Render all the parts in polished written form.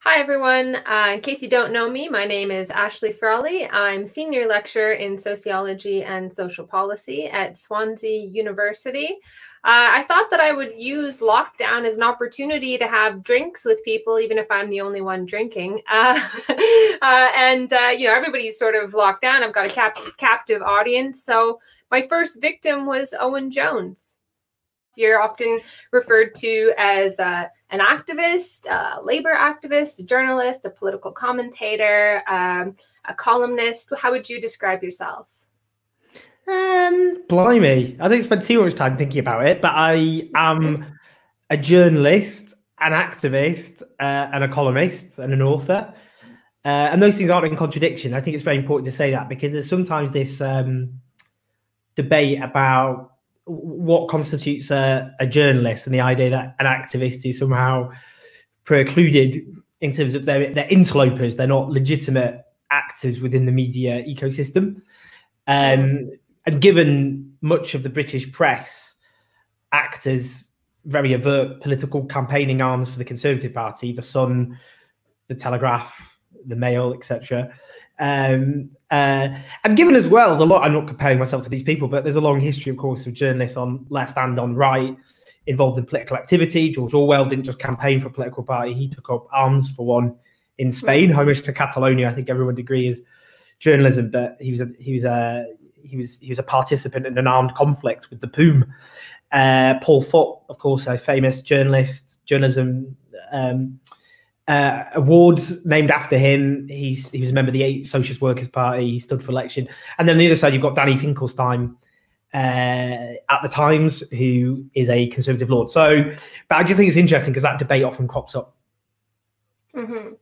Hi, everyone. In case you don't know me, my name is Ashley Frawley. I'm Senior Lecturer in Sociology and Social Policy at Swansea University. I thought that I would use lockdown as an opportunity to have drinks with people, even if I'm the only one drinking. Everybody's sort of locked down. I've got a captive audience. So my first victim was Owen Jones. You're often referred to as an activist, a labor activist, a journalist, a political commentator, a columnist. How would you describe yourself? Blimey, I didn't spend too much time thinking about it, but I am a journalist, an activist, and a columnist and an author. And those things aren't in contradiction. I think it's very important to say that because there's sometimes this debate about what constitutes a journalist and the idea that an activist is somehow precluded in terms of they're interlopers. They're not legitimate actors within the media ecosystem. And given much of the British press act as very overt political campaigning arms for the Conservative Party, the Sun, the Telegraph, the Mail, etc. And given as well, I'm not comparing myself to these people, but there's a long history, of course, of journalists on left and on right involved in political activity. George Orwell didn't just campaign for a political party; he took up arms for one in Spain. Homage to Catalonia, I think everyone would agree, is journalism, but he was a participant in an armed conflict with the POUM. Paul Foot, of course, a famous journalism awards named after him. He was a member of the Socialist Workers' Party. He stood for election. And then on the other side, you've got Danny Finkelstein at the Times, who is a Conservative lord. So, but I just think it's interesting because that debate often crops up. Mm-hmm.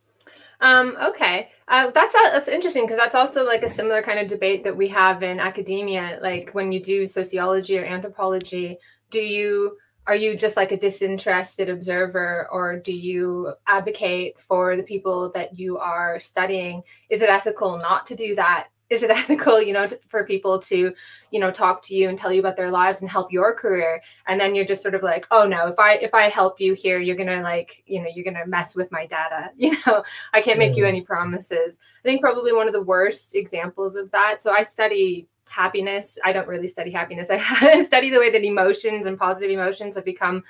Okay. That's interesting because that's also like a similar kind of debate that we have in academia. Like when you do sociology or anthropology, are you just like a disinterested observer, or do you advocate for the people that you are studying? Is it ethical not to do that? Is it ethical, for people to, talk to you and tell you about their lives and help your career? And then you're just sort of like, oh no, if I help you here, you're going to you're going to mess with my data. I can't make you any promises. I think probably one of the worst examples of that. So I study happiness. I don't really study happiness. I study the way that emotions and positive emotions have become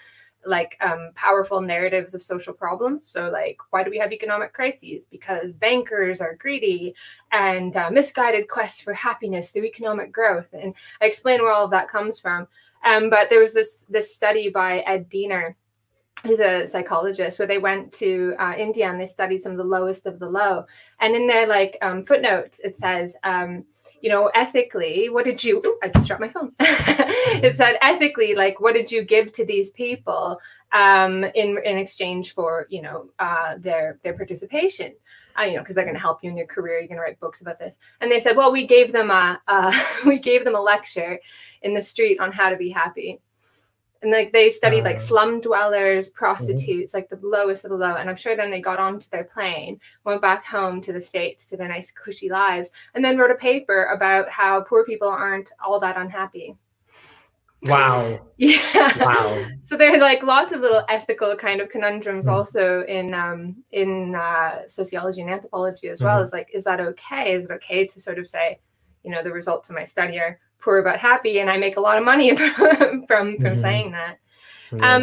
like powerful narratives of social problems. So like, why do we have economic crises? Because bankers are greedy and misguided quest for happiness through economic growth. And I explain where all of that comes from. But there was this study by Ed Diener, who's a psychologist, where they went to India and they studied some of the lowest of the low. And in their footnotes, it says, ethically, what did you, I just dropped my phone. It said, ethically, like, what did you give to these people in exchange for, their participation? Because they're going to help you in your career. You're going to write books about this. And they said, well, we gave them a lecture in the street on how to be happy. And like they studied like slum dwellers, prostitutes, like the lowest of the low. And I'm sure then they got onto their plane, went back home to the States to their nice cushy lives, and then wrote a paper about how poor people aren't all that unhappy. Wow. Yeah. Wow. So there are like lots of little ethical kind of conundrums also in sociology and anthropology as well. As like, is that okay? Is it okay to sort of say, the results of my study are poor but happy, and I make a lot of money from saying that.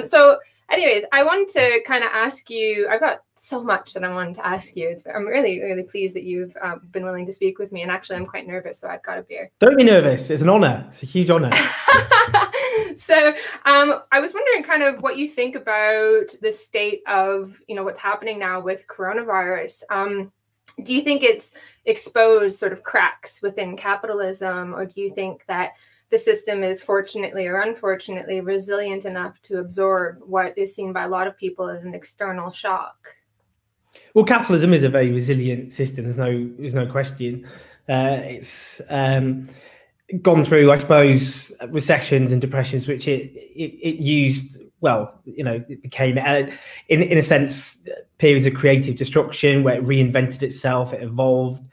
So anyways, I wanted to kind of ask you, I've got so much that I wanted to ask you. I'm really, really pleased that you've been willing to speak with me. And actually, I'm quite nervous, so I've got a beer. Don't be nervous. It's an honor. It's a huge honor. So I was wondering kind of what you think about the state of, what's happening now with coronavirus. Do you think it's exposed sort of cracks within capitalism, or do you think that the system is fortunately or unfortunately resilient enough to absorb what is seen by a lot of people as an external shock? Well, capitalism is a very resilient system. There's no question. It's gone through, I suppose, recessions and depressions, which it used. Well, it became, in a sense, periods of creative destruction where it reinvented itself, it evolved.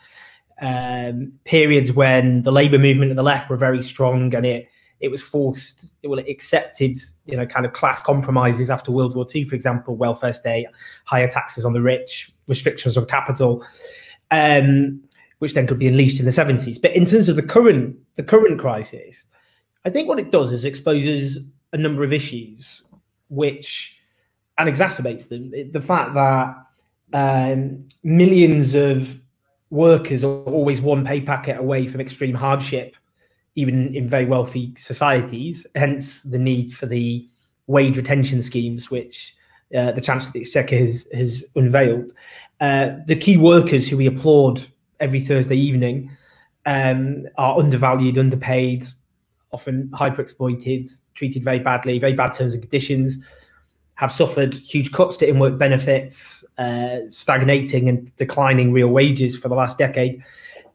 Periods when the labour movement and the left were very strong, and it it was forced, it accepted, you know, kind of class compromises after World War II, for example, welfare state, higher taxes on the rich, restrictions on capital, which then could be unleashed in the 70s. But in terms of the current crisis, I think what it does is exposes a number of issues and exacerbates them. The fact that millions of workers are always one pay packet away from extreme hardship, even in very wealthy societies, hence the need for the wage retention schemes, which the Chancellor of the Exchequer has unveiled. The key workers who we applaud every Thursday evening are undervalued, underpaid, often hyper-exploited, treated very badly, very bad terms and conditions, have suffered huge cuts to in-work benefits, stagnating and declining real wages for the last decade.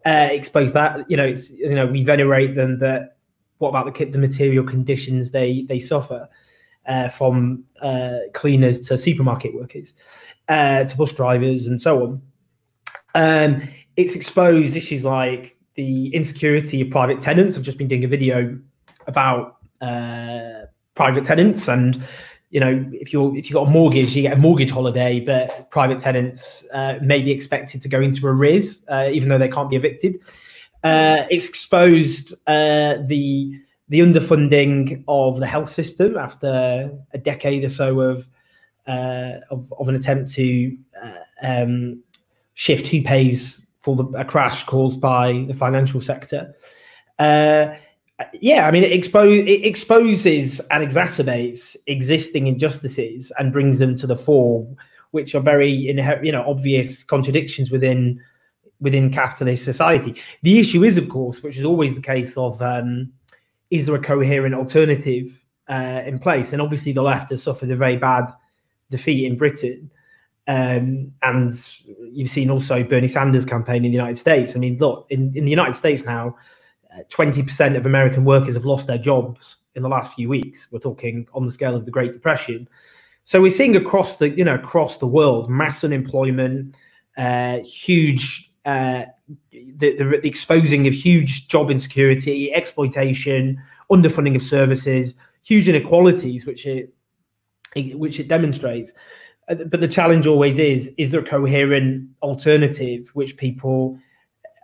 Expose that, we venerate them, but what about the material conditions they suffer, from cleaners to supermarket workers, to bus drivers and so on. It's exposed issues like the insecurity of private tenants. I've just been doing a video about private tenants, and if you've got a mortgage, you get a mortgage holiday, but private tenants may be expected to go into arrears, even though they can't be evicted. It's exposed the underfunding of the health system after a decade or so of an attempt to shift who pays for a crash caused by the financial sector. It exposes and exacerbates existing injustices and brings them to the fore, which are very obvious contradictions within capitalist society. The issue is, of course, which is always the case of, is there a coherent alternative in place? And obviously the left has suffered a very bad defeat in Britain. And you've seen also Bernie Sanders' campaign in the United States. I mean, look, in the United States now, 20% of American workers have lost their jobs in the last few weeks. We're talking on the scale of the Great Depression. So we're seeing across the world, mass unemployment, huge, the exposing of huge job insecurity, exploitation, underfunding of services, huge inequalities, which it demonstrates. But the challenge always is there a coherent alternative which people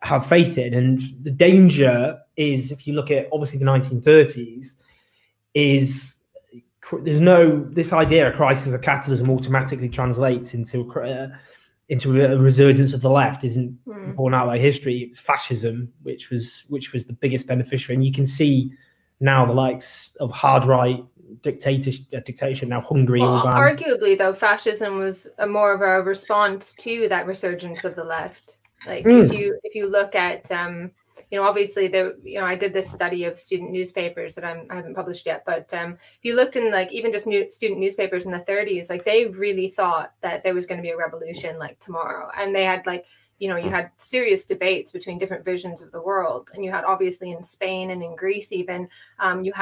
have faith in? And the danger is, if you look at obviously the 1930s, is this idea of crisis of capitalism automatically translates into a resurgence of the left isn't borne out by history. It was fascism, which was the biggest beneficiary, and you can see now the likes of hard right dictatorship, now Hungary. Arguably, though, fascism was more of a response to that resurgence of the left. Like if you look at obviously I did this study of student newspapers that I haven't published yet, but if you looked in like even just student newspapers in the 30s, like they really thought that there was going to be a revolution like tomorrow, and they had like you had serious debates between different visions of the world, and you had obviously in Spain and in Greece even you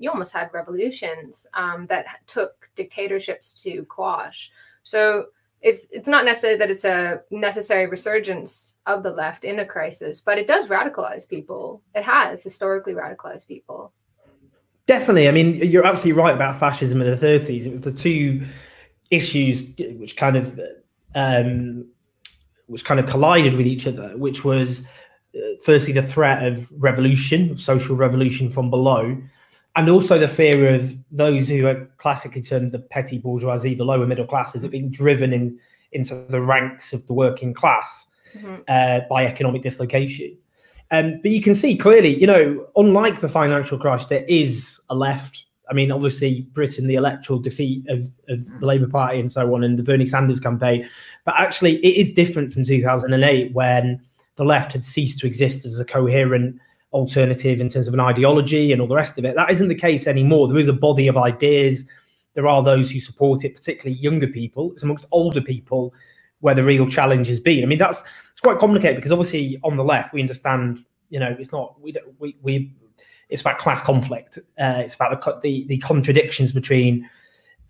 almost had revolutions that took dictatorships to quash. So it's not necessarily that it's a necessary resurgence of the left in a crisis, but it does radicalize people. It has historically radicalized people. Definitely. I mean, you're absolutely right about fascism in the 30s. It was the two issues which kind of collided with each other, which was firstly the threat of revolution, of social revolution from below, and also the fear of those who are classically termed the petty bourgeoisie, the lower middle classes, have been driven into the ranks of the working class by economic dislocation. But you can see clearly, unlike the financial crash, there is a left. I mean, obviously, Britain, the electoral defeat of the Labour Party and so on, and the Bernie Sanders campaign. But actually, it is different from 2008, when the left had ceased to exist as a coherent alternative in terms of an ideology and all the rest of it. That isn't the case anymore. There is a body of ideas. There are those who support it, particularly younger people. It's amongst older people where the real challenge has been. I mean, it's quite complicated, because obviously on the left we understand, it's about class conflict. It's about the contradictions between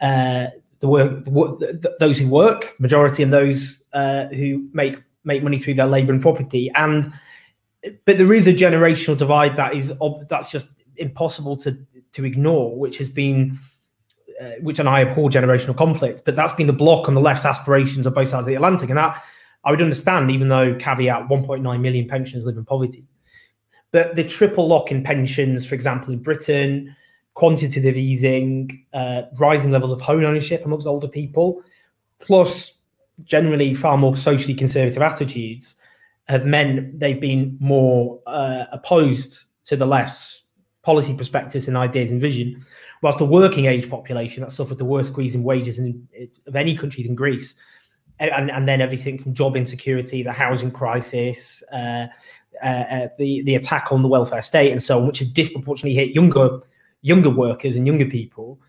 those who work, majority, and those who make money through their labour and property. But there is a generational divide that's just impossible to ignore, which has been, which, and I abhor generational conflict, but that's been the block on the left's aspirations on both sides of the Atlantic. And that I would understand, even though, caveat, 1.9 million pensioners live in poverty. But the triple lock in pensions, for example, in Britain, quantitative easing, rising levels of home ownership amongst older people, plus generally far more socially conservative attitudes, have meant they've been more opposed to the left's policy perspectives and ideas and vision, whilst the working age population that suffered the worst squeeze in wages of any country than Greece, and then everything from job insecurity, the housing crisis, the attack on the welfare state, and so on, which has disproportionately hit younger workers and younger people,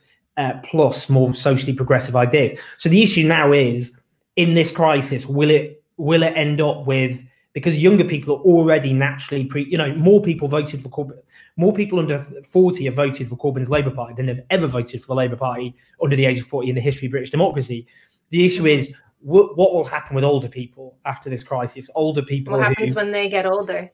plus more socially progressive ideas. So the issue now is, in this crisis, will it end up with, because younger people are already naturally more people voted for Corbyn, more people under 40 have voted for Corbyn's Labour Party than have ever voted for the Labour Party under the age of 40 in the history of British democracy. The issue is, what will happen with older people after this crisis? Older people. What happens when they get older?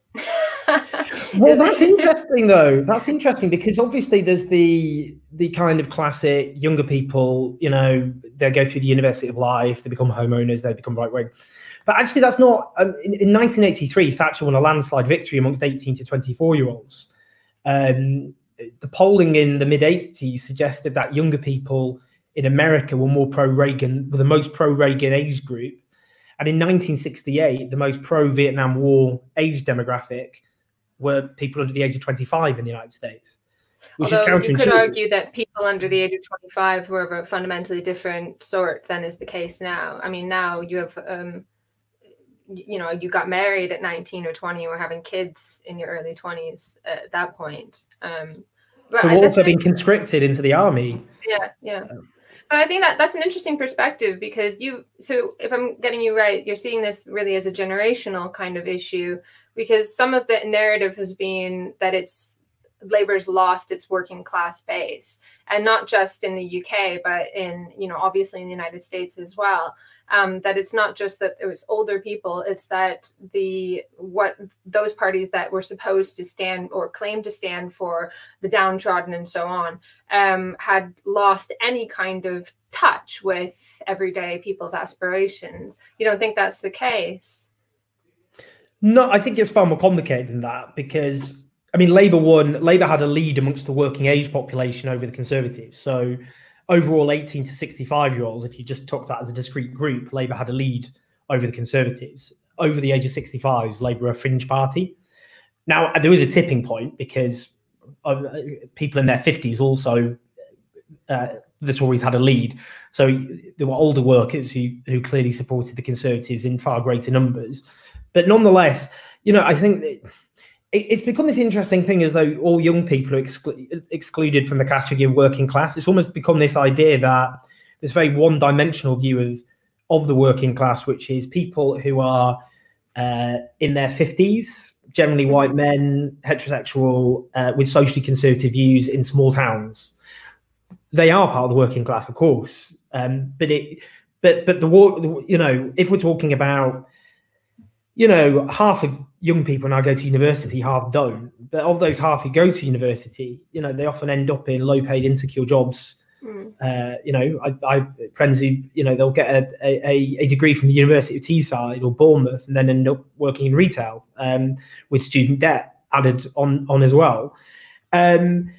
Well, that's interesting, though. That's interesting because obviously there's the kind of classic younger people, they go through the university of life, they become homeowners, they become right wing. But actually, that's not. In 1983, Thatcher won a landslide victory amongst 18 to 24-year-olds. The polling in the mid-'80s suggested that younger people in America were more pro-Reagan, were the most pro-Reagan age group. And in 1968, the most pro-Vietnam War age demographic were people under the age of 25 in the United States. Which Although is counterintuitive. you could argue that people under the age of 25 were of a fundamentally different sort than is the case now. I mean, now you have, you got married at 19 or 20, or having kids in your early 20s at that point. But also been conscripted into the army. Yeah. But I think that's an interesting perspective, because so if I'm getting you right, you're seeing this really as a generational kind of issue, because some of the narrative has been that Labour's lost its working class base, and not just in the UK, but in, obviously in the United States as well. That it's not just that it was older people, it's that those parties that were supposed to stand or claim to stand for the downtrodden and so on, had lost any kind of touch with everyday people's aspirations. You don't think that's the case? No, I think it's far more complicated than that, because Labour had a lead amongst the working age population over the Conservatives. So overall, 18 to 65-year-olds, if you just took that as a discrete group, Labour had a lead over the Conservatives. Over the age of 65, Labour are a fringe party. Now, there is a tipping point, because people in their 50s also, the Tories had a lead. So there were older workers who clearly supported the Conservatives in far greater numbers. But nonetheless, I think it's become this interesting thing, as though all young people are excluded from the category of working class. It's almost become this idea that this very one-dimensional view of the working class, which is people who are in their 50s, generally white men, heterosexual, with socially conservative views in small towns. They are part of the working class, of course. But the war, if we're talking about, half of young people now go to university, half don't. But of those half who go to university, they often end up in low-paid, insecure jobs. I friends who, they'll get a degree from the University of Teesside or Bournemouth, and then end up working in retail with student debt added on as well. And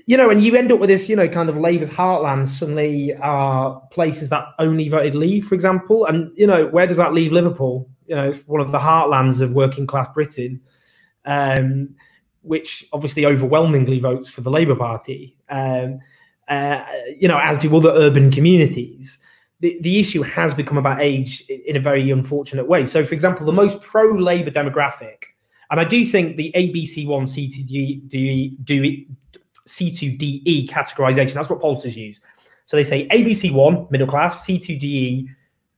you end up with this, kind of Labour's heartlands suddenly are places that only voted Leave, for example. And, where does that leave Liverpool? It's one of the heartlands of working class Britain, which obviously overwhelmingly votes for the Labour Party, as do other urban communities. The issue has become about age in a very unfortunate way. So, for example, the most pro-Labour demographic, and I do think the ABC1 C2DE categorization, that's what pollsters use. So they say ABC1, middle class, C2DE,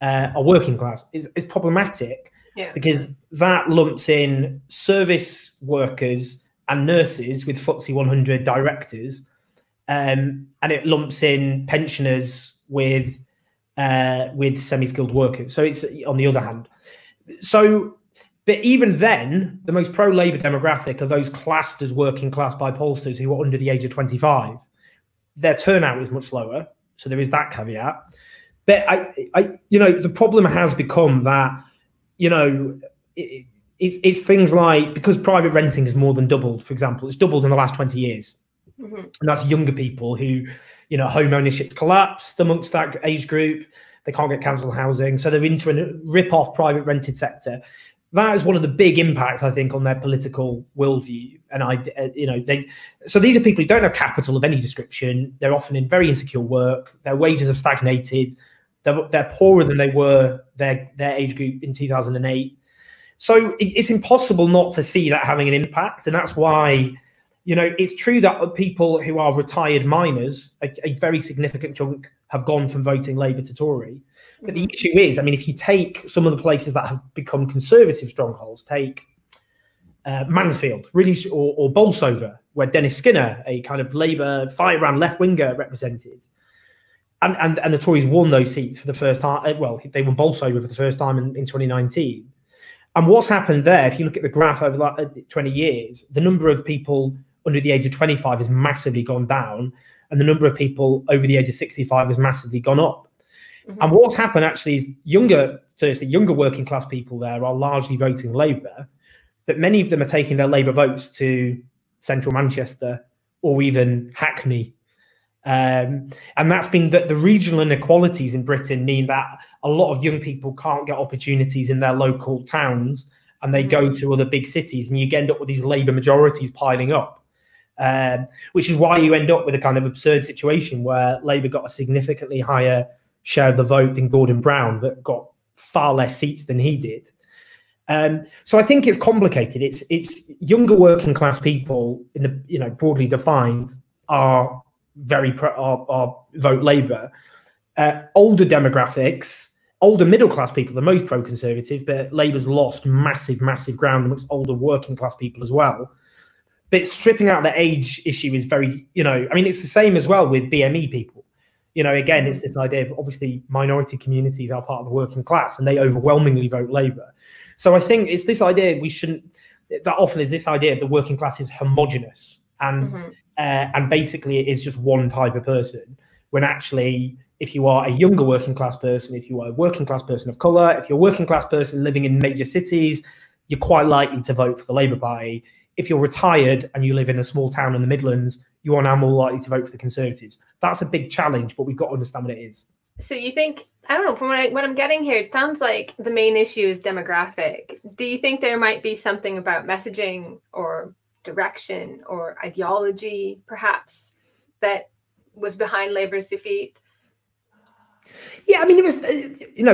are working class, is problematic, because that lumps in service workers and nurses with FTSE 100 directors, and it lumps in pensioners with semi-skilled workers. So it's on the other hand. So But even then, the most pro-Labour demographic are those classed as working class by pollsters who are under the age of 25. Their turnout is much lower, so there is that caveat. But the problem has become that, it's things like, because private renting has more than doubled, for example, it's doubled in the last 20 years. And that's younger people who, home ownership's collapsed amongst that age group. They can't get council housing, so they're into a rip-off private rented sector. That is one of the big impacts, I think, on their political worldview. And so these are people who don't have capital of any description. They're often in very insecure work. Their wages have stagnated. They're poorer than they were their age group in 2008. So it's impossible not to see that having an impact. And that's why, it's true that people who are retired miners, a very significant chunk, have gone from voting Labour to Tory. But the issue is, if you take some of the places that have become conservative strongholds, take Mansfield, or Bolsover, where Dennis Skinner, a kind of Labour firebrand left-winger, represented. And the Tories won those seats for the first time. Well, they won Bolsover for the first time in 2019. And what's happened there, if you look at the graph over the 20 years, the number of people under the age of 25 has massively gone down, and the number of people over the age of 65 has massively gone up. And what's happened actually is younger working class people there are largely voting Labour, but many of them are taking their Labour votes to central Manchester or even Hackney. And that's been the regional inequalities in Britain mean that a lot of young people can't get opportunities in their local towns, and they go to other big cities, and you end up with these Labour majorities piling up, which is why you end up with a kind of absurd situation where Labour got a significantly higher share of the vote than Gordon Brown, but got far less seats than he did. So I think it's complicated. It's younger working class people, in the broadly defined, are vote Labour. Older demographics, older middle class people, the most pro-conservative, but Labour's lost massive ground amongst older working class people as well. But stripping out the age issue is very, it's the same as well with BME people. Again, it's this idea of, obviously, minority communities are part of the working class and they overwhelmingly vote Labour. So I think it's this idea that often is this idea of the working class is homogenous and basically it is just one type of person, when actually, if you are a younger working class person, if you are a working class person of colour, if you're a working class person living in major cities, you're quite likely to vote for the Labour Party. If you're retired and you live in a small town in the Midlands, you are now more likely to vote for the Conservatives. That's a big challenge, but we've got to understand what it is. So you think, I don't know, from what I'm getting here, it sounds like the main issue is demographic. Do you think there might be something about messaging or direction or ideology, perhaps, that was behind Labour's defeat? Yeah, it was,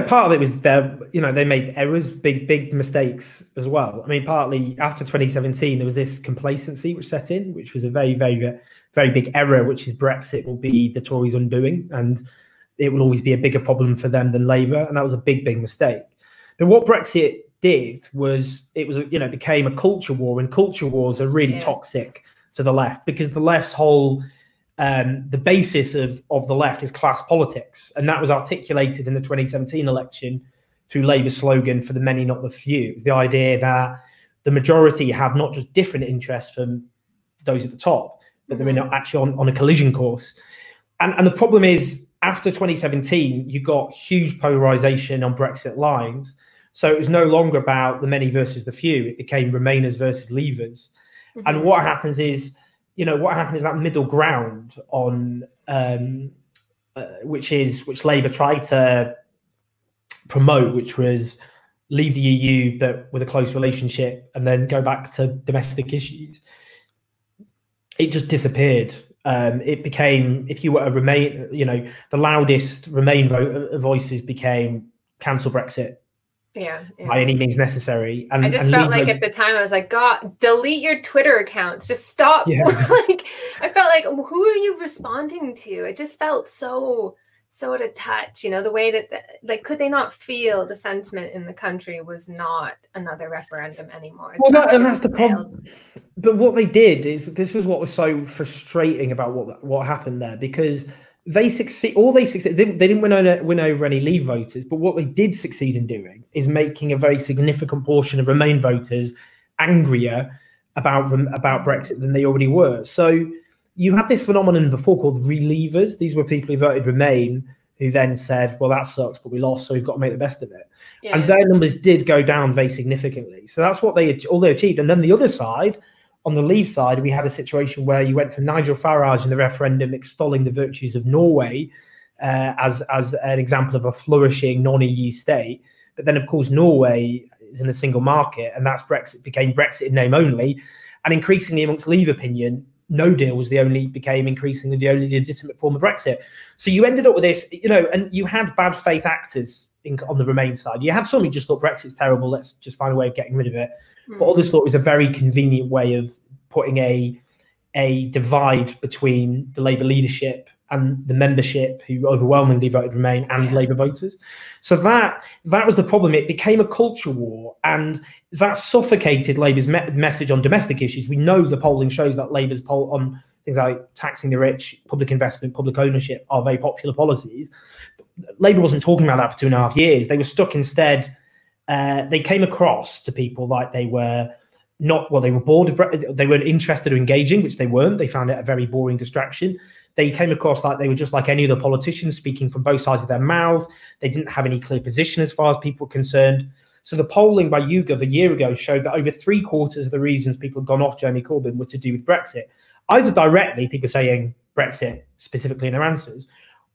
part of it was they made errors, big mistakes as well. Partly after 2017, there was this complacency which set in, which was a very, very, very big error, which is Brexit will be the Tories' undoing, and it will always be a bigger problem for them than Labour, and that was a big mistake. But what Brexit did was it became a culture war, and culture wars are really toxic to the left, because the left's whole the basis of the left is class politics, and that was articulated in the 2017 election through Labour's slogan "For the many, not the few." It's the idea that the majority have not just different interests from those at the top, but they're actually on a collision course. And the problem is, after 2017, you got huge polarization on Brexit lines. So it was no longer about the many versus the few. It became Remainers versus Leavers. And what happens is, that middle ground on which Labour tried to promote, which was leave the EU but with a close relationship and then go back to domestic issues. It just disappeared. It became, if you were a Remain, the loudest Remain voices became cancel Brexit. Yeah. By any means necessary. And I just felt like at the time I was like, God, delete your Twitter accounts. Just stop. Yeah. I felt like, who are you responding to? It just felt so out of touch. The way that could they not feel the sentiment in the country was not another referendum anymore? Well, that's the problem. But what they did is, this was what was so frustrating about what happened there, because they succeed. All they succeed. They didn't win over any Leave voters, but what they did succeed in doing is making a very significant portion of Remain voters angrier about Brexit than they already were. So you had this phenomenon before called Relievers. These were people who voted Remain who then said, "Well, that sucks, but we lost, so we've got to make the best of it." Yeah. And their numbers did go down very significantly. So that's what they achieved. And then the other side, on the Leave side, we had a situation where you went from Nigel Farage in the referendum extolling the virtues of Norway as an example of a flourishing non-EU state. But then, of course, Norway is in a single market, and that's became Brexit in name only. And increasingly amongst Leave opinion, no deal became increasingly the only legitimate form of Brexit. So you ended up with this, and you had bad faith actors on the Remain side. You had some who just thought Brexit's terrible, let's just find a way of getting rid of it. But others thought it was a very convenient way of putting a divide between the Labour leadership and the membership, who overwhelmingly voted Remain, and Labour voters. So that was the problem. It became a culture war, and that suffocated Labour's message on domestic issues. We know the polling shows that Labour's poll on things like taxing the rich, public investment, public ownership are very popular policies. Labour wasn't talking about that for 2.5 years. They were stuck instead. They came across to people like they were they were bored of, they weren't interested or engaging, which they weren't. They found it a very boring distraction. They came across like they were just like any other politicians, speaking from both sides of their mouth. They didn't have any clear position as far as people were concerned. So the polling by YouGov a year ago showed that over 3/4 of the reasons people had gone off Jeremy Corbyn were to do with Brexit. Either directly, people saying Brexit specifically in their answers,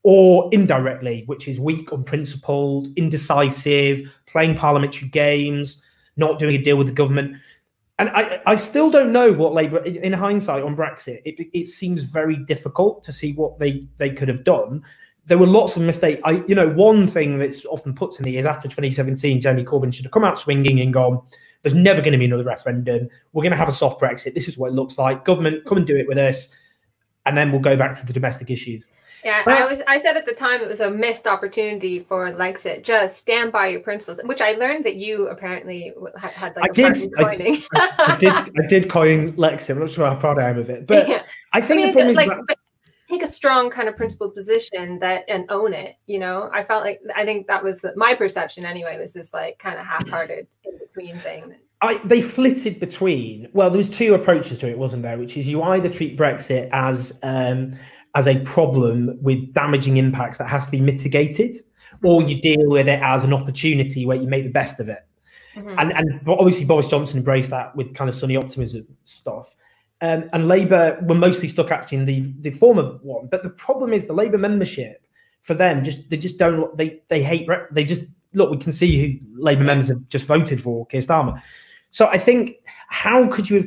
or indirectly, which is weak, unprincipled, indecisive, playing parliamentary games, not doing a deal with the government. And I still don't know what Labour, in hindsight on Brexit, it seems very difficult to see what they could have done. There were lots of mistakes. One thing that's often put to me is after 2017, Jeremy Corbyn should have come out swinging and gone, there's never going to be another referendum. We're going to have a soft Brexit. This is what it looks like. Government, come and do it with us. And then we'll go back to the domestic issues. Yeah, I said at the time it was a missed opportunity for Lexit. Just stand by your principles, which I learned that you apparently had like coining. I did coin Lexit. I'm not sure how proud I am of it, but yeah. I think the problem is but take a strong kind of principled position and own it. I think that was my perception anyway. Was this like kind of half-hearted in between thing. They flitted between. Well, there was two approaches to it, wasn't there? Which is you either treat Brexit as a problem with damaging impacts that has to be mitigated, or you deal with it as an opportunity where you make the best of it. And obviously Boris Johnson embraced that with kind of sunny optimism stuff. And Labour were mostly stuck actually in the former one. But the problem is the Labour membership, for them, they hate Brexit. They just, look, we can see who Labour members have just voted for, Keir Starmer. So I think, how could you have,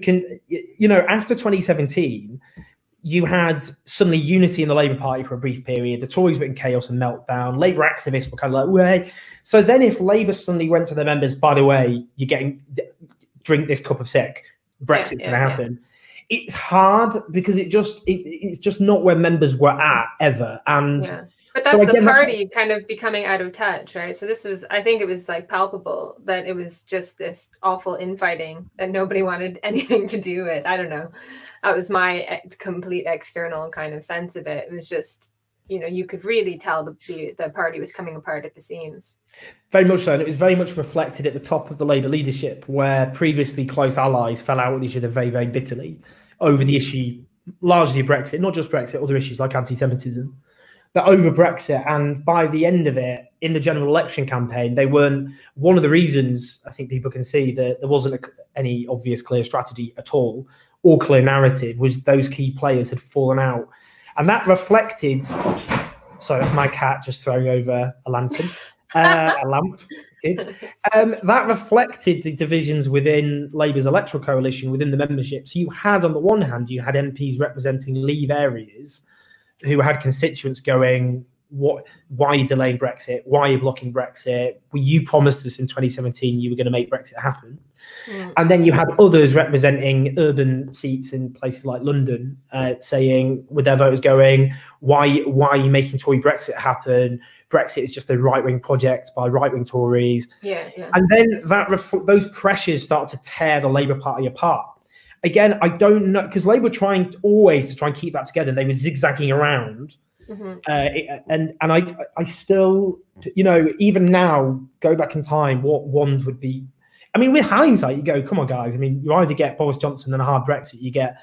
after 2017, you had suddenly unity in the Labour Party for a brief period. The Tories were in chaos and meltdown. Labour activists were kind of like, way. So then if Labour suddenly went to their members, by the way, drink this cup of sick, Brexit's going to happen. Yeah. It's hard because it's just not where members were at ever. And but that's the party kind of becoming out of touch, right? So I think it was like palpable that it was just this awful infighting that nobody wanted anything to do with. I don't know. That was my complete external kind of sense of it. It was just, you could really tell the party was coming apart at the seams. Very much so. And it was very much reflected at the top of the Labour leadership, where previously close allies fell out with each other very, very bitterly over the issue, largely Brexit, not just Brexit, other issues like anti-Semitism. But over Brexit, and by the end of it, in the general election campaign, they weren't. One of the reasons I think people can see that there wasn't any obvious clear strategy at all, or clear narrative, was those key players had fallen out. And that reflected, sorry, that's my cat just throwing over a lantern, a lamp, kids. That reflected the divisions within Labour's electoral coalition, within the membership. So you had, on the one hand, you had MPs representing Leave areas who had constituents going, why are you delaying Brexit? Why are you blocking Brexit? Well, you promised us in 2017 you were going to make Brexit happen. And then you had others representing urban seats in places like London saying, with their voters going, why are you making Tory Brexit happen? Brexit is just a right-wing project by right-wing Tories. And then those pressures start to tear the Labour Party apart. Again, I don't know, because Labour were trying always to try and keep that together. They were zigzagging around Mm-hmm. And I still, you know, even now, go back in time, what ones would be? I mean, with hindsight, you go, come on, guys. I mean, you either get Boris Johnson and a hard Brexit, you get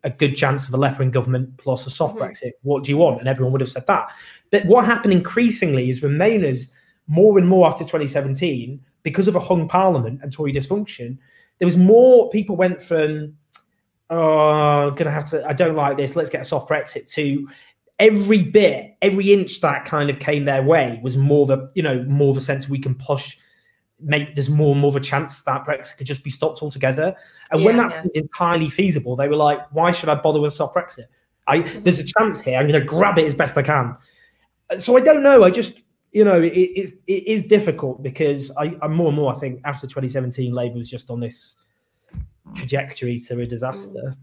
a good chance of a left-wing government plus a soft Brexit. What do you want? And everyone would have said that. But what happened increasingly is Remainers, more and more after 2017, because of a hung parliament and Tory dysfunction, there was more people went from, oh, I'm gonna have to, I don't like this, let's get a soft Brexit, to every bit, every inch that kind of came their way was more of a, you know, more of a sense we can push, make there's more and more of a chance that Brexit could just be stopped altogether. And when that's entirely feasible, they were like, why should I bother with soft Brexit? There's a chance here, I'm going to grab it as best I can. So I don't know, I just, you know, it is difficult because I'm more and more, I think, after 2017, Labour was just on this trajectory to a disaster.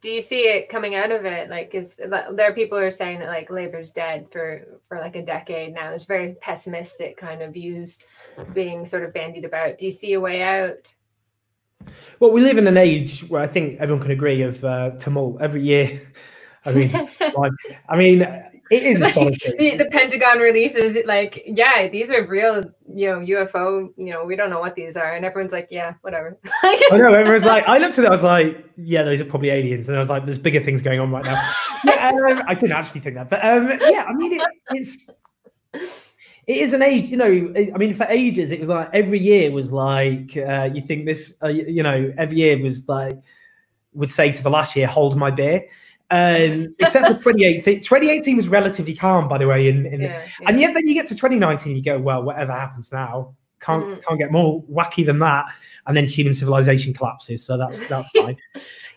Do you see it coming out of it? Like, there are people who are saying that like Labour's dead for like a decade now. It's very pessimistic kind of views being sort of bandied about. Do you see a way out? Well, we live in an age where I think everyone can agree of tumult every year. I mean, it is astonishing. The Pentagon releases it like, yeah, these are real, you know, UFO, you know, we don't know what these are. And everyone's like, yeah, whatever. I know, everyone's like, I looked at it, I was like, yeah, those are probably aliens. And I was like, there's bigger things going on right now. Yeah, I didn't actually think that. But yeah, I mean, it is an age, you know, I mean, for ages, it was like every year was like, you think this, you know, every year was like, would say to the last year, hold my beer. Except for 2018. 2018 was relatively calm, by the way. And yet then you get to 2019, you go, well, whatever happens now, can't get more wacky than that. And then human civilization collapses. So that's fine.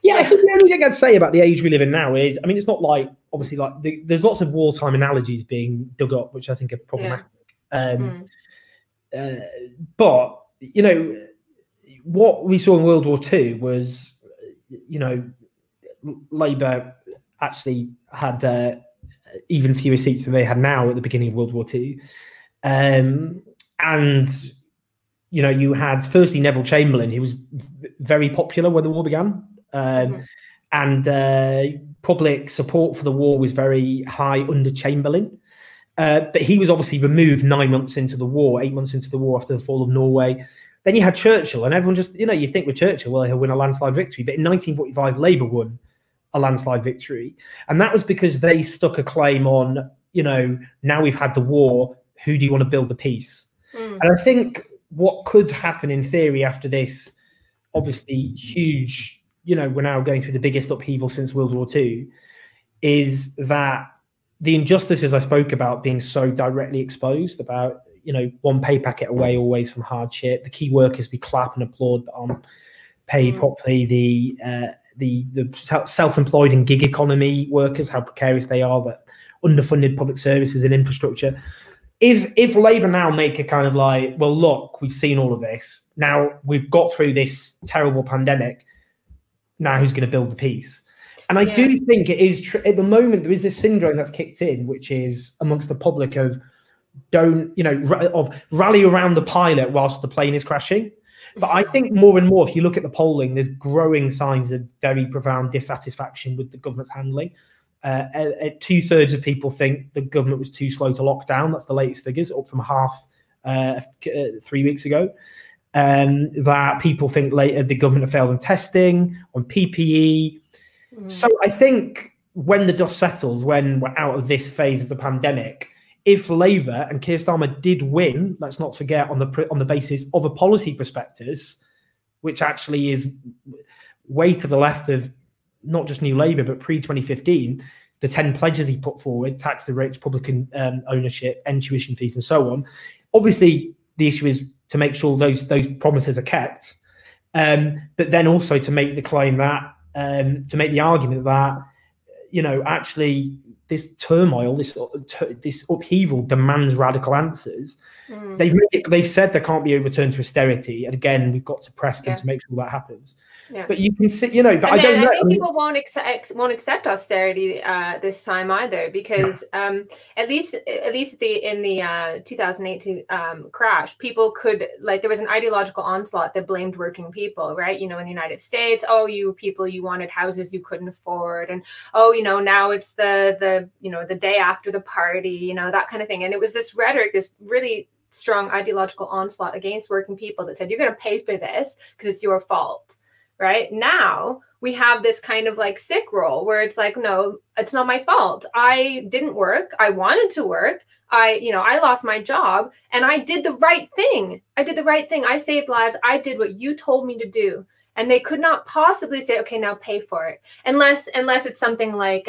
Yeah, I think the only thing I'd say about the age we live in now is, I mean, it's not like, obviously, like there's lots of wartime analogies being dug up, which I think are problematic. But, you know, what we saw in World War II was, you know, Labour actually had even fewer seats than they had now at the beginning of World War II. And, you know, you had firstly Neville Chamberlain, who was very popular when the war began. And public support for the war was very high under Chamberlain. But he was obviously removed 9 months into the war, 8 months into the war after the fall of Norway. Then you had Churchill, and everyone just, you know, you think with Churchill, well, he'll win a landslide victory. But in 1945, Labour won a landslide victory. And that was because they stuck a claim on, you know, now we've had the war, who do you want to build the peace? And I think what could happen in theory after this, obviously huge, you know, we're now going through the biggest upheaval since World War II, is that the injustices I spoke about being so directly exposed, about, you know, one pay packet away always from hardship, the key workers we clap and applaud but aren't paid properly, the self-employed and gig economy workers, how precarious they are, that underfunded public services and infrastructure. If Labour now make a kind of like, well, look, we've seen all of this. Now we've got through this terrible pandemic. Now who's going to build the peace? And I do think it is at the moment there is this syndrome that's kicked in, which is amongst the public of rally around the pilot whilst the plane is crashing. But I think more and more, if you look at the polling, there's growing signs of very profound dissatisfaction with the government's handling. 2/3 of people think the government was too slow to lock down. That's the latest figures, up from half 3 weeks ago. That people think the government have failed on testing, on PPE. So I think when the dust settles, when we're out of this phase of the pandemic, if Labour and Keir Starmer did win, let's not forget, on the basis of a policy prospectus, which actually is way to the left of not just New Labour, but pre-2015, the 10 pledges he put forward, tax the rich, public ownership, end tuition fees, and so on. Obviously, the issue is to make sure those promises are kept, but then also to make the claim that, to make the argument that, you know, actually this turmoil, this upheaval demands radical answers. They've said there can't be a return to austerity, and again, we've got to press them to make sure that happens. Yeah. But you can see, you know, but And I don't then know. I think people won't accept austerity this time either, because at least in the 2008 crash, people could, like, there was an ideological onslaught that blamed working people, right? You know, in the United States, oh, you people, you wanted houses you couldn't afford, and oh, you know, now it's the you know, the day after the party, you know, that kind of thing. And it was this rhetoric, this really strong ideological onslaught against working people that said, you're going to pay for this because it's your fault. Right now, we have this kind of like sick role where it's like, no, it's not my fault. I didn't work. I wanted to work. I lost my job and I did the right thing. I did the right thing. I saved lives. I did what you told me to do. And they could not possibly say, okay, now pay for it. Unless it's something like,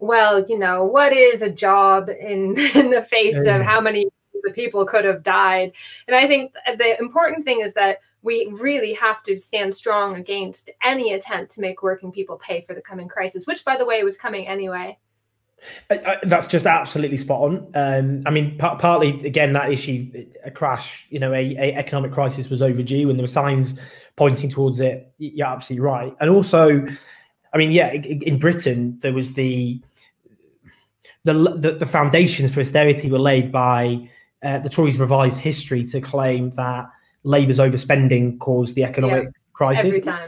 well, you know, what is a job in the face of how many the people could have died? And I think the important thing is that we really have to stand strong against any attempt to make working people pay for the coming crisis, which, by the way, was coming anyway. That's just absolutely spot on. I mean, partly, again, that issue, a crash, you know, a economic crisis was overdue, and there were signs pointing towards it. You're absolutely right. And also, I mean, yeah, in Britain, there was the foundations for austerity were laid by the Tories' revised history to claim that Labour's overspending caused the economic crisis. Every time.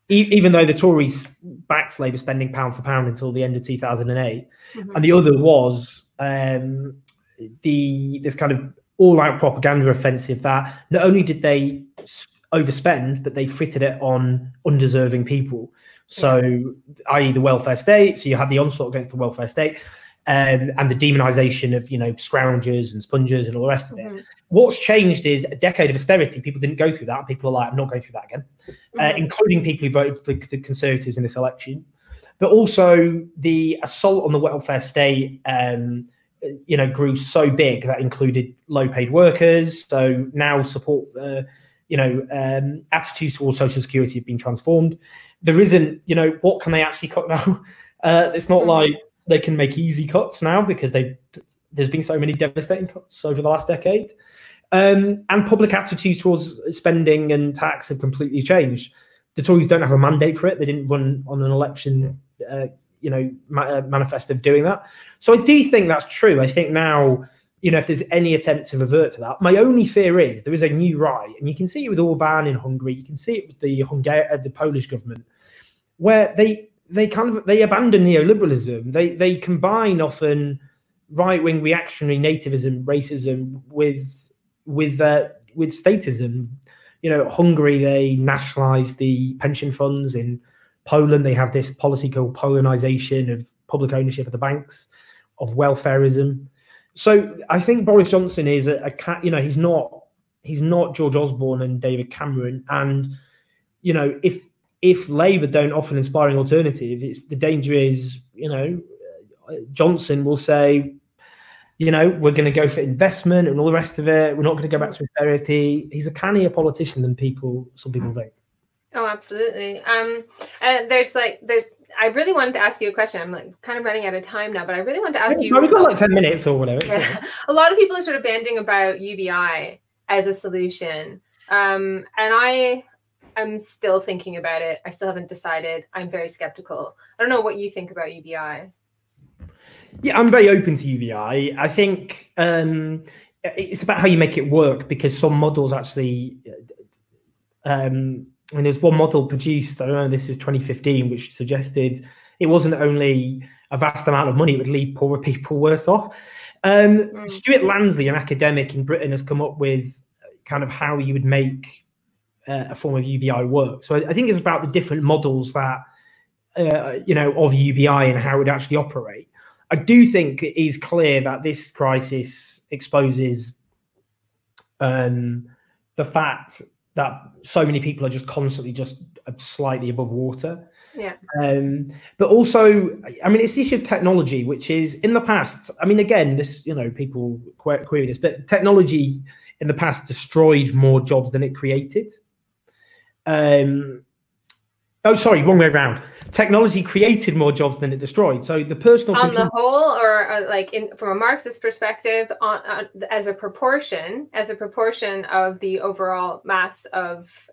Even though the Tories backed Labour spending pound for pound until the end of 2008. And the other was this kind of all-out propaganda offensive that not only did they overspend, but they frittered it on undeserving people. So, i.e. the welfare state. So you had the onslaught against the welfare state. And the demonization of, you know, scroungers and spongers and all the rest of it. What's changed is a decade of austerity. People didn't go through that. People are like, I'm not going through that again, including people who voted for the Conservatives in this election. But also the assault on the welfare state, you know, grew so big that included low-paid workers. So now support, you know, attitudes towards social security have been transformed. There isn't, you know, what can they actually cut now? It's not like they can make easy cuts now because there's been so many devastating cuts over the last decade. And public attitudes towards spending and tax have completely changed. The Tories don't have a mandate for it. They didn't run on an election, you know, manifesto of doing that. So I do think that's true. I think now, you know, if there's any attempt to revert to that, my only fear is there is a new right, and you can see it with Orban in Hungary. You can see it with the Polish government, where they abandon neoliberalism. They combine often right-wing reactionary nativism, racism with statism. You know, Hungary, they nationalized the pension funds. In Poland, they have this policy called Polonization of public ownership of the banks, of welfareism. So I think Boris Johnson is you know, he's not George Osborne and David Cameron. And, you know, if Labour don't offer an inspiring alternative, the danger is, you know, Johnson will say, you know, we're going to go for investment and all the rest of it. We're not going to go back to austerity. He's a cannier politician than some people think. Oh, absolutely. I really wanted to ask you a question. I'm like kind of running out of time now, but I really want to ask you. So we've got like 10 minutes or whatever. Yeah. A lot of people are sort of banding about UBI as a solution. And I'm still thinking about it. I still haven't decided. I'm very skeptical. I don't know what you think about UBI. Yeah, I'm very open to UBI. I think it's about how you make it work, because some models actually, I mean, there's one model produced, I don't know, this was 2015, which suggested it wasn't only a vast amount of money, it would leave poorer people worse off. Stuart Lansley, an academic in Britain, has come up with kind of how you would make a form of UBI work. So I think it's about the different models that, you know, of UBI and how it would actually operate. I do think it is clear that this crisis exposes the fact that so many people are just constantly just slightly above water. Yeah. But also, I mean, it's the issue of technology, which is in the past, I mean, again, this, you know, people query this, but technology in the past destroyed more jobs than it created. Oh, sorry, wrong way around. Technology created more jobs than it destroyed. So the personal on the whole, or like from a Marxist perspective, as a proportion of the overall mass of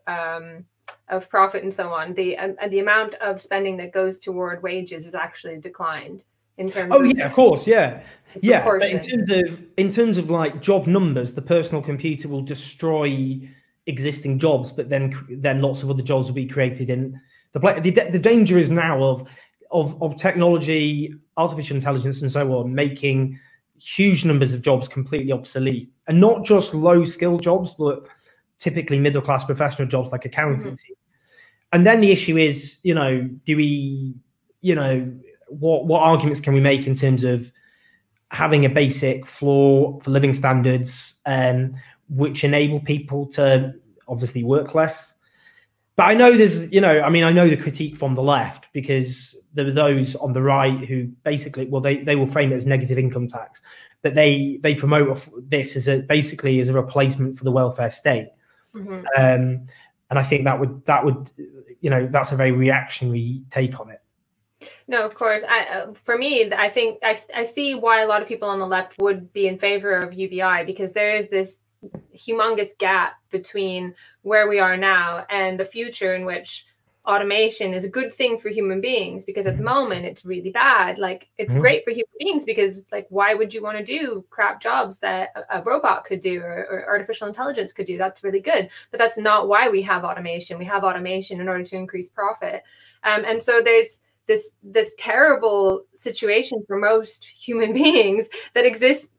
of profit and so on, the amount of spending that goes toward wages is actually declined in terms of yeah, of course, yeah. Yeah, but proportion. in terms of like job numbers, the personal computer will destroy existing jobs, but then lots of other jobs will be created in the danger is now of technology, artificial intelligence, and so on, making huge numbers of jobs completely obsolete, and not just low skill jobs, but typically middle class professional jobs like accountancy. And then the issue is, do we, what arguments can we make in terms of having a basic floor for living standards, which enable people to obviously work less? But I know there's, I know the critique from the left, because there are those on the right who basically, well, they will frame it as negative income tax, but they promote this as basically as a replacement for the welfare state. And I think that would that's a very reactionary take on it. No, of course. For me, I think I see why a lot of people on the left would be in favor of UBI, because there is this humongous gap between where we are now and a future in which automation is a good thing for human beings, because at the moment it's really bad. Like, it's great for human beings because, like, why would you want to do crap jobs that a robot could do or artificial intelligence could do? That's really good, but that's not why we have automation. We have automation in order to increase profit, and so there's this terrible situation for most human beings that exists,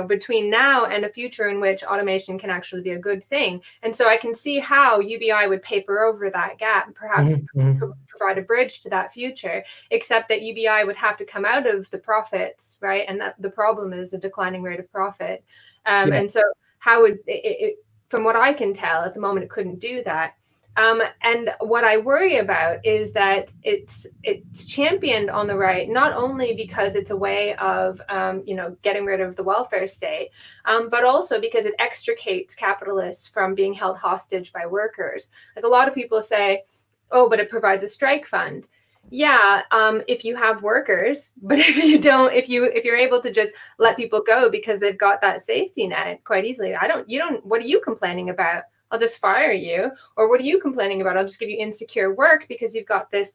between now and a future in which automation can actually be a good thing. And so I can see how UBI would paper over that gap, perhaps provide a bridge to that future, except that UBI would have to come out of the profits, right? And that the problem is the declining rate of profit. And so how would it, from what I can tell at the moment, it couldn't do that. And what I worry about is that it's championed on the right, not only because it's a way of, getting rid of the welfare state, but also because it extricates capitalists from being held hostage by workers. Like, a lot of people say, oh, but it provides a strike fund. Yeah, if you have workers, but if you don't, if you're able to just let people go because they've got that safety net quite easily, what are you complaining about? I'll just fire you. Or what are you complaining about? I'll just give you insecure work because you've got this,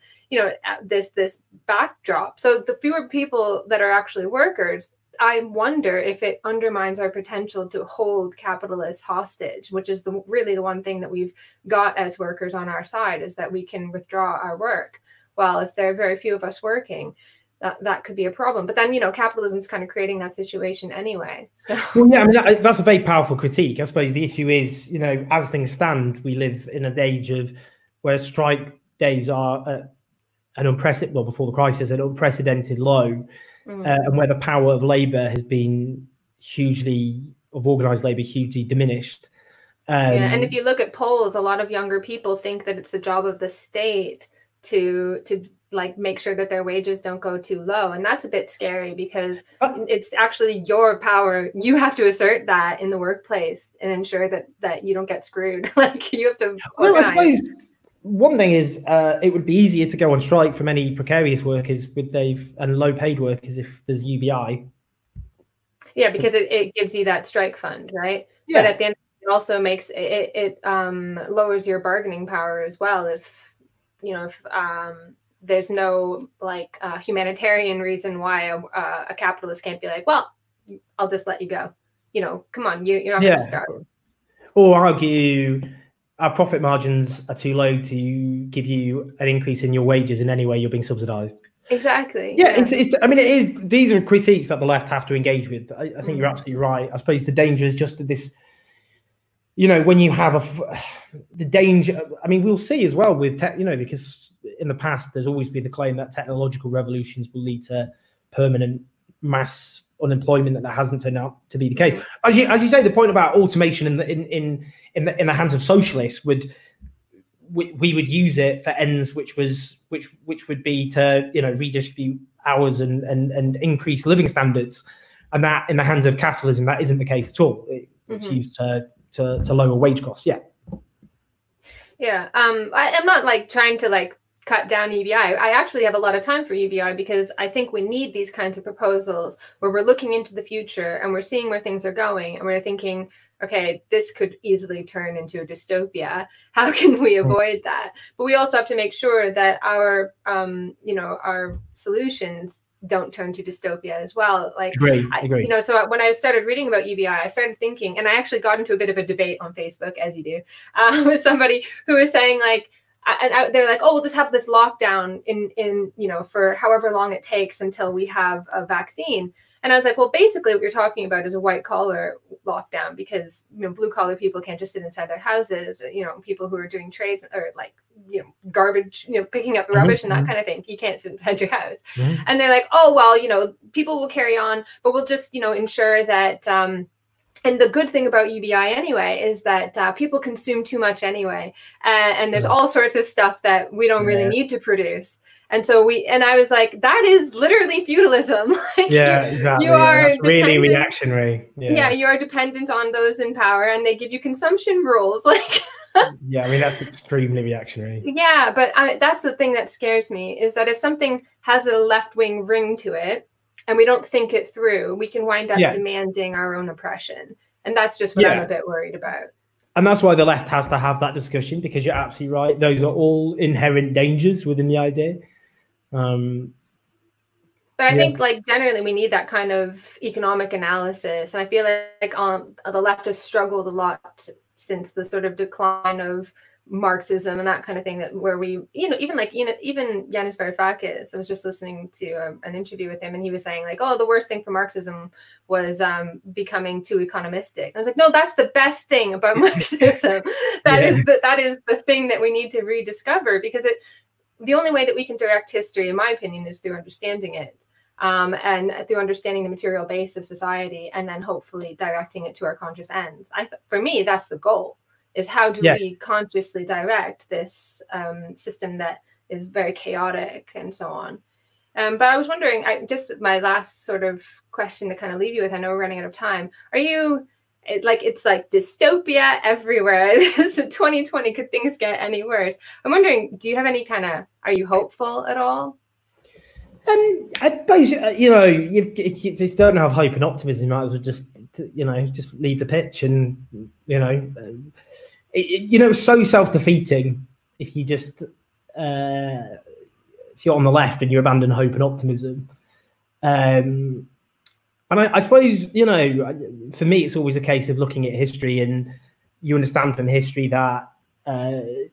this backdrop. So the fewer people that are actually workers, I wonder if it undermines our potential to hold capitalists hostage, which is really the one thing that we've got as workers on our side, is that we can withdraw our work. Well, if there are very few of us working, that could be a problem. But then, capitalism's kind of creating that situation anyway. So, well, yeah, I mean, that's a very powerful critique. I suppose the issue is, as things stand, we live in an age where strike days are an unprecedented, well, before the crisis, an unprecedented low, and where the power of labour has been of organised labour, hugely diminished. And if you look at polls, a lot of younger people think that it's the job of the state to like make sure that their wages don't go too low. And that's a bit scary, because it's actually your power. You have to assert that in the workplace and ensure that you don't get screwed. Like, you have to well, I suppose one thing is it would be easier to go on strike for many precarious workers and low paid workers if there's UBI. Yeah, because it gives you that strike fund, right? Yeah. But at the end, it also makes it lowers your bargaining power as well. If there's no humanitarian reason why a capitalist can't be like, well, I'll just let you go. Come on, you're not going to start. Or argue our profit margins are too low to give you an increase in your wages in any way. You're being subsidized. Exactly. Yeah. I mean, it is. These are critiques that the left have to engage with. I think you're absolutely right. I suppose the danger is just this. When you have the danger. I mean, we'll see as well with because in the past there's always been the claim that technological revolutions will lead to permanent mass unemployment. That hasn't turned out to be the case. As you say, the point about automation in the hands of socialists we would use it for ends which would be to redistribute hours and increase living standards, and that in the hands of capitalism that isn't the case at all. It's used to lower wage costs. I'm not trying to cut down UBI. I actually have a lot of time for UBI, because I think we need these kinds of proposals where we're looking into the future and we're seeing where things are going, and we're thinking, okay, this could easily turn into a dystopia. How can we avoid that? But we also have to make sure that our, our solutions don't turn to dystopia as well. Like, agree. So when I started reading about UBI, I started thinking, and I actually got into a bit of a debate on Facebook, as you do, with somebody who was saying like, they're like, oh, we'll just have this lockdown in for however long it takes until we have a vaccine. And I was like, well, basically what you're talking about is a white collar lockdown, because, blue collar people can't just sit inside their houses, people who are doing trades or like, garbage, picking up rubbish and that kind of thing. You can't sit inside your house. And they're like, oh, well, people will carry on, but we'll just, ensure that, and the good thing about UBI anyway is that people consume too much anyway. And there's all sorts of stuff that we don't really need to produce. And so I was like, that is literally feudalism. Like, exactly. You are really reactionary. Yeah, you are dependent on those in power, and they give you consumption rules. Like, yeah, I mean, that's extremely reactionary. Yeah, but that's the thing that scares me, is that if something has a left-wing ring to it, and we don't think it through, we can wind up demanding our own oppression. And that's just what I'm a bit worried about. And that's why the left has to have that discussion, because you're absolutely right. Those are all inherent dangers within the idea. But I think, like, generally we need that kind of economic analysis. And I feel like the left has struggled a lot since the sort of decline of Marxism and that kind of thing, that where we, even Yanis Varoufakis, I was just listening to an interview with him, and he was saying like, oh, the worst thing for Marxism was becoming too economistic. And I was like, no, that's the best thing about Marxism. That is the thing that we need to rediscover, because the only way that we can direct history, in my opinion, is through understanding it. And through understanding the material base of society, and then hopefully directing it to our conscious ends. For me, that's the goal. Is how do we consciously direct this system that is very chaotic and so on. But I was wondering, my last sort of question to kind of leave you with, I know we're running out of time. It's like dystopia everywhere. It's 2020, could things get any worse? I'm wondering, do you have any are you hopeful at all? I basically, you just don't have hope and optimism. You might as well just leave the pitch, and it's so self-defeating if you just if you're on the left and you abandon hope and optimism. And I suppose, for me, it's always a case of looking at history, and you understand from history that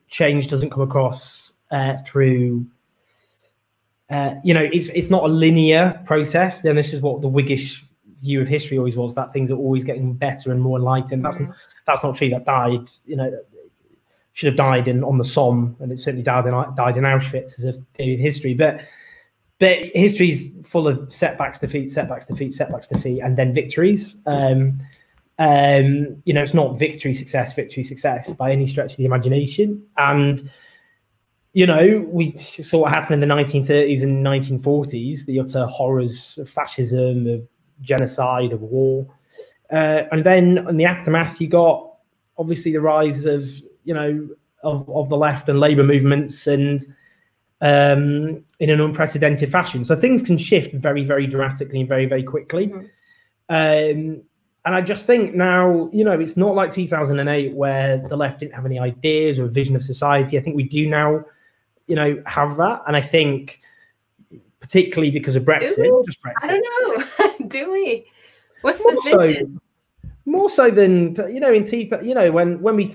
change doesn't come across through. It's not a linear process. Then this is what the Whiggish view of history always was, that things are always getting better and more enlightened. That's not true. That died, should have died on the Somme, and it certainly died in Auschwitz as a period of history. But history is full of setbacks, defeat, and then victories. It's not victory, success by any stretch of the imagination. And we saw what happened in the 1930s and 1940s, the utter horrors of fascism, of genocide, of war. And then in the aftermath, you got obviously the rise of the left and labour movements, and in an unprecedented fashion. So things can shift very, very dramatically and very, very quickly. And I just think now, it's not like 2008 where the left didn't have any ideas or a vision of society. I think we do now, have that. And I think particularly because of Brexit, just Brexit. I don't know. Do we? What's the vision? More so than, when we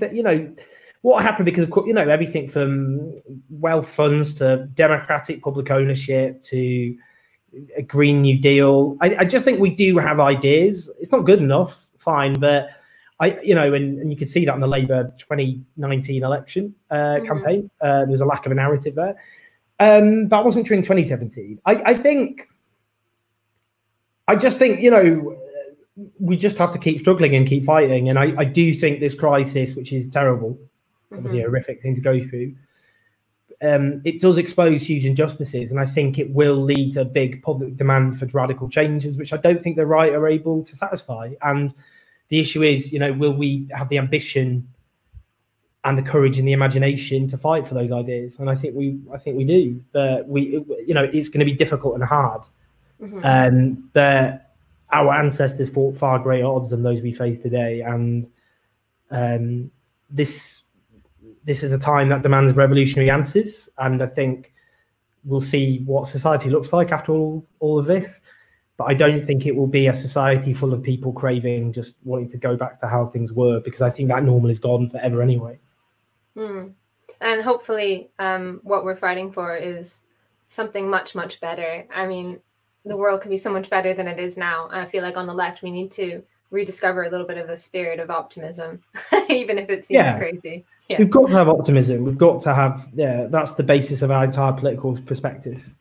what happened, because of everything from wealth funds to democratic public ownership to a Green New Deal. I just think we do have ideas. It's not good enough, fine, but and you can see that in the Labour 2019 election campaign. There was a lack of a narrative there. That wasn't true in 2017. I just think, we just have to keep struggling and keep fighting. And I do think this crisis, which is terrible, obviously a horrific thing to go through, it does expose huge injustices. And I think it will lead to a big public demand for radical changes, which I don't think the right are able to satisfy. And the issue is, will we have the ambition and the courage and the imagination to fight for those ideas? And I think we do, but it's going to be difficult and hard. But our ancestors fought far greater odds than those we face today, and This is a time that demands revolutionary answers, and I think we'll see what society looks like after all of this. But I don't think it will be a society full of people craving, just wanting to go back to how things were, because I think that normal is gone forever anyway. And hopefully what we're fighting for is something much, much better. I mean, the world could be so much better than it is now. I feel like on the left, we need to rediscover a little bit of the spirit of optimism, even if it seems crazy. Yeah. We've got to have optimism. We've got to have, that's the basis of our entire political perspectives.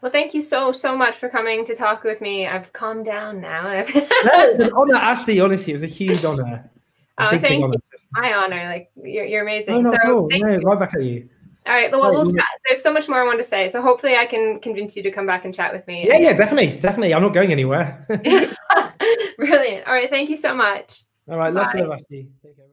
Well, thank you so much for coming to talk with me. I've calmed down now. No, it's an honor, Ashley. Honestly, it was a huge honor. Thank you. My honor. Like, you're amazing. No, cool. No, right back at you. All right. Well, there's so much more I want to say. So hopefully I can convince you to come back and chat with me. Yeah, definitely. I'm not going anywhere. Brilliant. All right. Thank you so much. All right. Let's go, Ashley. Take care.